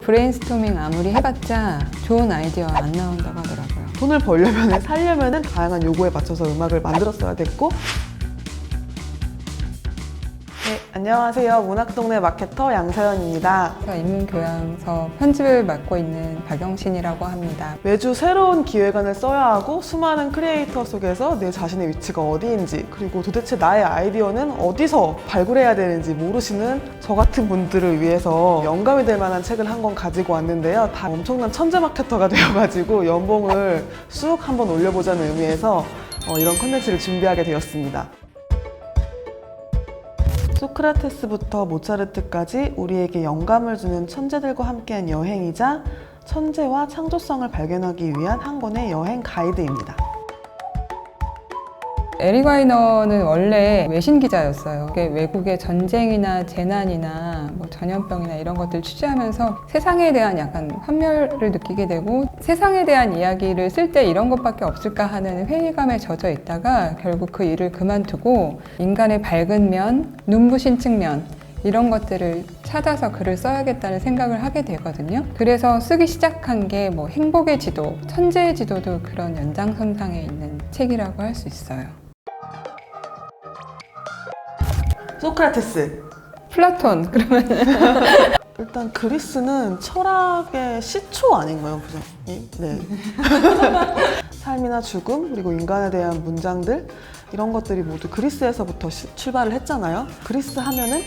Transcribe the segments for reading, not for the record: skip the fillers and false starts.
브레인스토밍 아무리 해봤자 좋은 아이디어 안 나온다고 하더라고요. 돈을 벌려면 살려면은 다양한 요구에 맞춰서 음악을 만들었어야 됐고. 네, 안녕하세요. 문학동네 마케터 양서연입니다. 제가 인문교양서 편집을 맡고 있는 박영신이라고 합니다. 매주 새로운 기획안을 써야 하고 수많은 크리에이터 속에서 내 자신의 위치가 어디인지, 그리고 도대체 나의 아이디어는 어디서 발굴해야 되는지 모르시는 저 같은 분들을 위해서 영감이 될 만한 책을 한 권 가지고 왔는데요. 다 엄청난 천재 마케터가 되어가지고 연봉을 쑥 한번 올려보자는 의미에서 이런 컨텐츠를 준비하게 되었습니다. 소크라테스부터 모차르트까지 우리에게 영감을 주는 천재들과 함께한 여행이자 천재와 창조성을 발견하기 위한 한 권의 여행 가이드입니다. 에릭 와이너는 원래 외신 기자였어요. 외국의 전쟁이나 재난이나 전염병이나 이런 것들 취재하면서 세상에 대한 약간 환멸을 느끼게 되고, 세상에 대한 이야기를 쓸 때 이런 것밖에 없을까 하는 회의감에 젖어 있다가 결국 그 일을 그만두고 인간의 밝은 면, 눈부신 측면, 이런 것들을 찾아서 글을 써야겠다는 생각을 하게 되거든요. 그래서 쓰기 시작한 게 행복의 지도, 천재의 지도도 그런 연장선상에 있는 책이라고 할 수 있어요. 소크라테스. 플라톤, 그러면 일단 그리스는 철학의 시초 아닌가요, 부장님? 네. 삶이나 죽음, 그리고 인간에 대한 문장들, 이런 것들이 모두 그리스에서부터 출발을 했잖아요. 그리스 하면은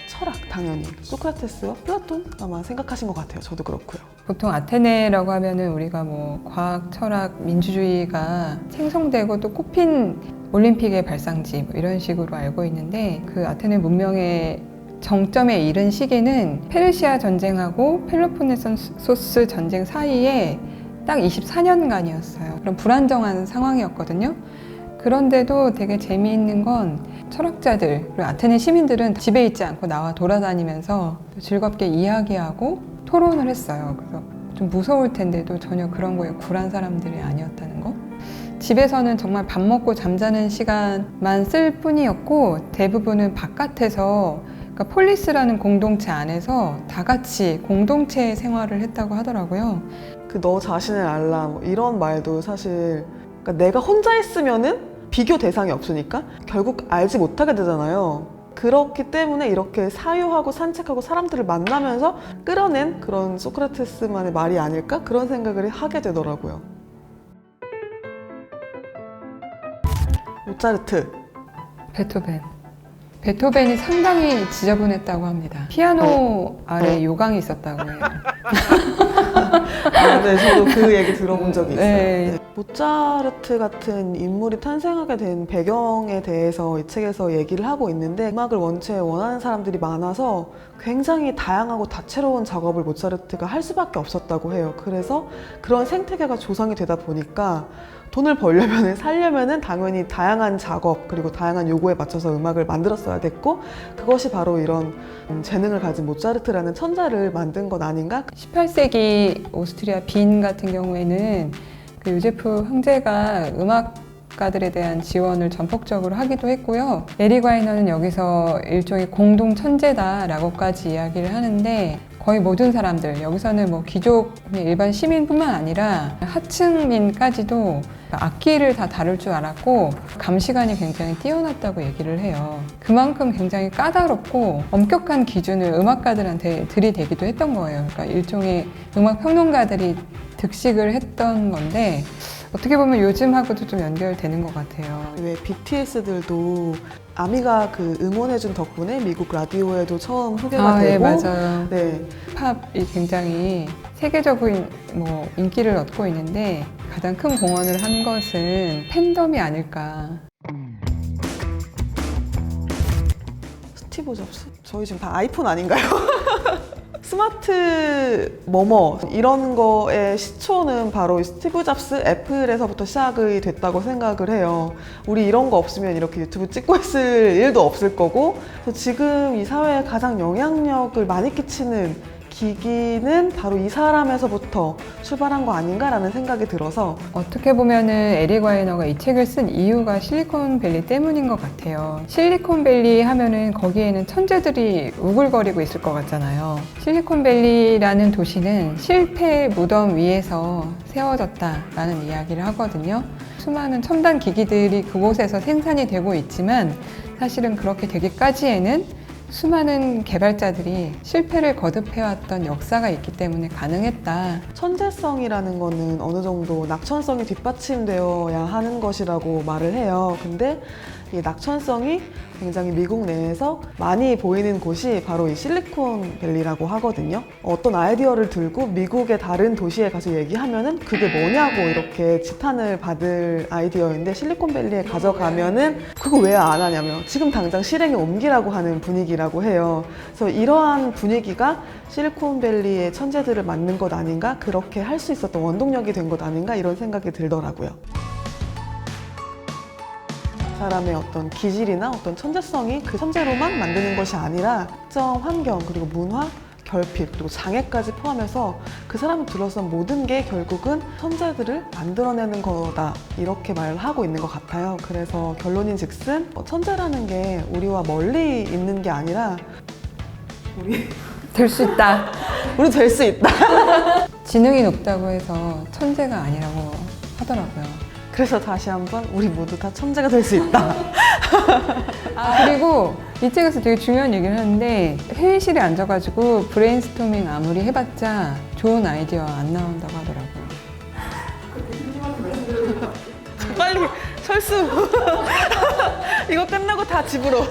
철학, 당연히 소크라테스와 플라톤 아마 생각하신 것 같아요. 저도 그렇고요. 보통 아테네라고 하면은 우리가 과학, 철학, 민주주의가 생성되고 또 꼽힌 올림픽의 발상지 이런 식으로 알고 있는데, 그 아테네 문명의 정점에 이른 시기는 페르시아 전쟁하고 펠로폰네소스 전쟁 사이에 딱 24년간이었어요. 그런 불안정한 상황이었거든요. 그런데도 되게 재미있는 건 철학자들, 그리고 아테네 시민들은 집에 있지 않고 나와 돌아다니면서 즐겁게 이야기하고 토론을 했어요. 그래서 좀 무서울 텐데도 전혀 그런 거에 굴한 사람들이 아니었다는 거. 집에서는 정말 밥 먹고 잠자는 시간만 쓸 뿐이었고, 대부분은 바깥에서, 그러니까 폴리스라는 공동체 안에서 다 같이 공동체 생활을 했다고 하더라고요. 그 너 자신을 알라 이런 말도 사실, 그러니까 내가 혼자 있으면은 비교 대상이 없으니까 결국 알지 못하게 되잖아요. 그렇기 때문에 이렇게 사유하고 산책하고 사람들을 만나면서 끌어낸 그런 소크라테스만의 말이 아닐까? 그런 생각을 하게 되더라고요. 모차르트. 베토벤이 상당히 지저분했다고 합니다. 피아노 아래 요강이 있었다고 해요. 네, 저도 그 얘기 들어본 적이 있어요. 네. 네. 모차르트 같은 인물이 탄생하게 된 배경에 대해서 이 책에서 얘기를 하고 있는데, 음악을 원체 원하는 사람들이 많아서 굉장히 다양하고 다채로운 작업을 모차르트가 할 수밖에 없었다고 해요. 그래서 그런 생태계가 조성이 되다 보니까 돈을 벌려면 살려면은 당연히 다양한 작업, 그리고 다양한 요구에 맞춰서 음악을 만들었어야 됐고, 그것이 바로 이런 재능을 가진 모차르트라는 천재를 만든 것 아닌가? 18세기 오스트리아 빈 같은 경우에는 그 요제프 황제가 음악가들에 대한 지원을 전폭적으로 하기도 했고요. 에릭 와이너는 여기서 일종의 공동 천재다라고까지 이야기를 하는데, 거의 모든 사람들, 여기서는 귀족, 일반 시민뿐만 아니라 하층민까지도 악기를 다 다룰 줄 알았고 감시관이 굉장히 뛰어났다고 얘기를 해요. 그만큼 굉장히 까다롭고 엄격한 기준을 음악가들한테 들이대기도 했던 거예요. 그러니까 일종의 음악 평론가들이 득식을 했던 건데, 어떻게 보면 요즘하고도 좀 연결되는 것 같아요. 왜 BTS들도 아미가 응원해준 덕분에 미국 라디오에도 처음 소개가 되고, 네, 맞아요. 네. 힙합이 굉장히 세계적인 인기를 얻고 있는데 가장 큰 공헌을 한 것은 팬덤이 아닐까. 스티브 잡스? 저희 지금 다 아이폰 아닌가요? 스마트 뭐뭐 이런 거의 시초는 바로 스티브 잡스 애플에서부터 시작이 됐다고 생각을 해요. 우리 이런 거 없으면 이렇게 유튜브 찍고 있을 일도 없을 거고, 지금 이 사회에 가장 영향력을 많이 끼치는 기기는 바로 이 사람에서부터 출발한 거 아닌가라는 생각이 들어서 어떻게 보면은 에릭 와이너가 이 책을 쓴 이유가 실리콘밸리 때문인 것 같아요. 실리콘밸리 하면은 거기에는 천재들이 우글거리고 있을 것 같잖아요. 실리콘밸리라는 도시는 실패의 무덤 위에서 세워졌다라는 이야기를 하거든요. 수많은 첨단 기기들이 그곳에서 생산이 되고 있지만 사실은 그렇게 되기까지에는 수많은 개발자들이 실패를 거듭해왔던 역사가 있기 때문에 가능했다. 천재성이라는 거는 어느 정도 낙천성이 뒷받침되어야 하는 것이라고 말을 해요. 근데 이 낙천성이 굉장히 미국 내에서 많이 보이는 곳이 바로 이 실리콘밸리라고 하거든요. 어떤 아이디어를 들고 미국의 다른 도시에 가서 얘기하면은 그게 뭐냐고 이렇게 지탄을 받을 아이디어인데 실리콘밸리에 가져가면은 그거 왜 안 하냐며 지금 당장 실행에 옮기라고 하는 분위기라고 해요. 그래서 이러한 분위기가 실리콘밸리의 천재들을 만든 것 아닌가? 그렇게 할 수 있었던 원동력이 된 것 아닌가? 이런 생각이 들더라고요. 사람의 어떤 기질이나 어떤 천재성이 그 천재로만 만드는 것이 아니라 특정 환경 그리고 문화, 결핍 그리고 장애까지 포함해서 그 사람이 둘러싼 모든 게 결국은 천재들을 만들어내는 거다 이렇게 말을 하고 있는 것 같아요. 그래서 결론인즉슨 천재라는 게 우리와 멀리 있는 게 아니라 될 수 있다. 우리 될 수 있다. 지능이 높다고 해서 천재가 아니라고 하더라고요. 그래서 다시 한번 우리 모두 다 천재가 될 수 있다. 그리고 이 책에서 되게 중요한 얘기를 하는데 회의실에 앉아가지고 브레인스토밍 아무리 해봤자 좋은 아이디어 안 나온다고 하더라고요. 빨리 철수. 이거 끝나고 다 집으로.